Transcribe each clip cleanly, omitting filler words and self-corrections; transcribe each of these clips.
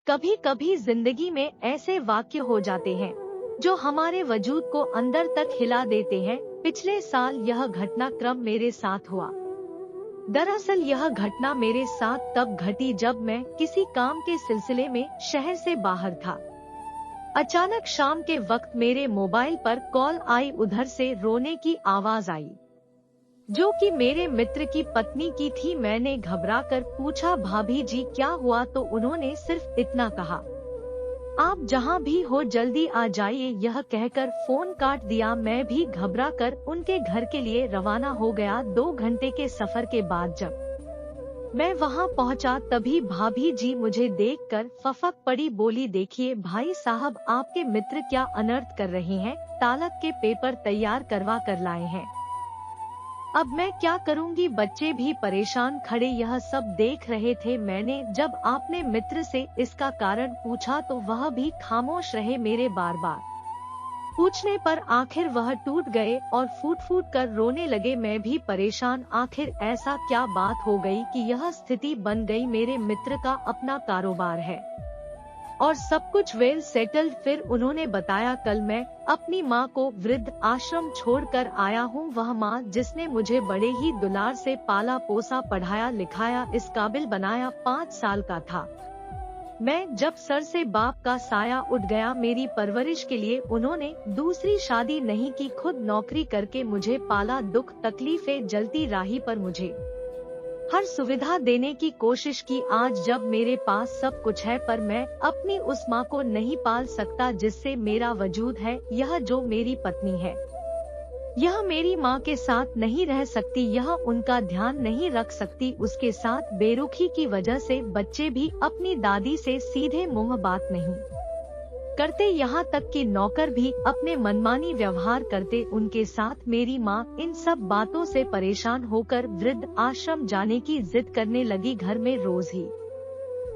कभी कभी जिंदगी में ऐसे वाक्य हो जाते हैं जो हमारे वजूद को अंदर तक हिला देते हैं। पिछले साल यह घटनाक्रम मेरे साथ हुआ। दरअसल यह घटना मेरे साथ तब घटी जब मैं किसी काम के सिलसिले में शहर से बाहर था। अचानक शाम के वक्त मेरे मोबाइल पर कॉल आई। उधर से रोने की आवाज आई, जो कि मेरे मित्र की पत्नी की थी। मैंने घबराकर पूछा, भाभी जी क्या हुआ? तो उन्होंने सिर्फ इतना कहा, आप जहां भी हो जल्दी आ जाइए। यह कहकर फोन काट दिया। मैं भी घबराकर उनके घर के लिए रवाना हो गया। 2 घंटे के सफर के बाद जब मैं वहां पहुंचा तभी भाभी जी मुझे देखकर फफक पड़ी। बोली, देखिए भाई साहब, आपके मित्र क्या अनर्थ कर रहे हैं। तालक के पेपर तैयार करवा कर लाए हैं। अब मैं क्या करूंगी? बच्चे भी परेशान खड़े यह सब देख रहे थे। मैंने जब आपने मित्र से इसका कारण पूछा तो वह भी खामोश रहे। मेरे बार बार पूछने पर आखिर वह टूट गए और फूट फूट कर रोने लगे। मैं भी परेशान, आखिर ऐसा क्या बात हो गई कि यह स्थिति बन गई। मेरे मित्र का अपना कारोबार है और सब कुछ वेल सेटल्ड। फिर उन्होंने बताया, कल मैं अपनी माँ को वृद्ध आश्रम छोड़कर आया हूँ। वह माँ जिसने मुझे बड़े ही दुलार से पाला पोसा, पढ़ाया लिखाया, इस काबिल बनाया, 5 साल का था मैं जब सर से बाप का साया उठ गया। मेरी परवरिश के लिए उन्होंने दूसरी शादी नहीं की, खुद नौकरी करके मुझे पाला। दुख तकलीफें जलती राही पर मुझे हर सुविधा देने की कोशिश की। आज जब मेरे पास सब कुछ है पर मैं अपनी उस माँ को नहीं पाल सकता जिससे मेरा वजूद है। यह जो मेरी पत्नी है, यह मेरी माँ के साथ नहीं रह सकती, यह उनका ध्यान नहीं रख सकती। उसके साथ बेरुखी की वजह से बच्चे भी अपनी दादी से सीधे मुंह बात नहीं करते, यहाँ तक कि नौकर भी अपने मनमानी व्यवहार करते उनके साथ। मेरी माँ इन सब बातों से परेशान होकर वृद्ध आश्रम जाने की जिद करने लगी। घर में रोज ही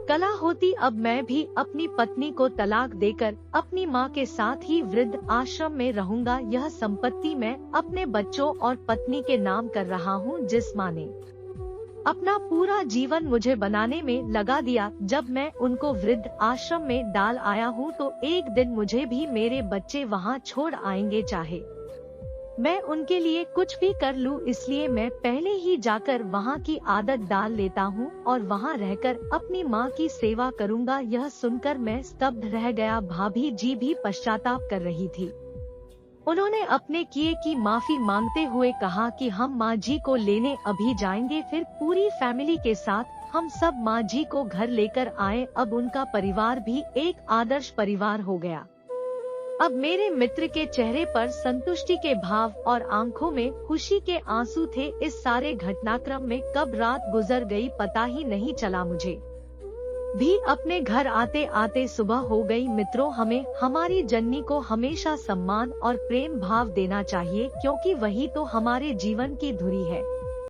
कला होती। अब मैं भी अपनी पत्नी को तलाक देकर अपनी माँ के साथ ही वृद्ध आश्रम में रहूंगा। यह संपत्ति मैं अपने बच्चों और पत्नी के नाम कर रहा हूँ, जिस माँ ने अपना पूरा जीवन मुझे बनाने में लगा दिया। जब मैं उनको वृद्ध आश्रम में डाल आया हूँ तो एक दिन मुझे भी मेरे बच्चे वहाँ छोड़ आएंगे, चाहे मैं उनके लिए कुछ भी कर लूँ। इसलिए मैं पहले ही जाकर वहाँ की आदत डाल लेता हूँ और वहाँ रहकर अपनी माँ की सेवा करूँगा। यह सुनकर मैं स्तब्ध रह गया। भाभी जी भी पश्चाताप कर रही थी। उन्होंने अपने किए की माफी मांगते हुए कहा कि हम माँ जी को लेने अभी जाएंगे। फिर पूरी फैमिली के साथ हम सब माँ जी को घर लेकर आए। अब उनका परिवार भी एक आदर्श परिवार हो गया। अब मेरे मित्र के चेहरे पर संतुष्टि के भाव और आंखों में खुशी के आंसू थे। इस सारे घटनाक्रम में कब रात गुजर गई पता ही नहीं चला। मुझे भी अपने घर आते आते सुबह हो गई। मित्रों, हमें हमारी जननी को हमेशा सम्मान और प्रेम भाव देना चाहिए, क्योंकि वही तो हमारे जीवन की धुरी है।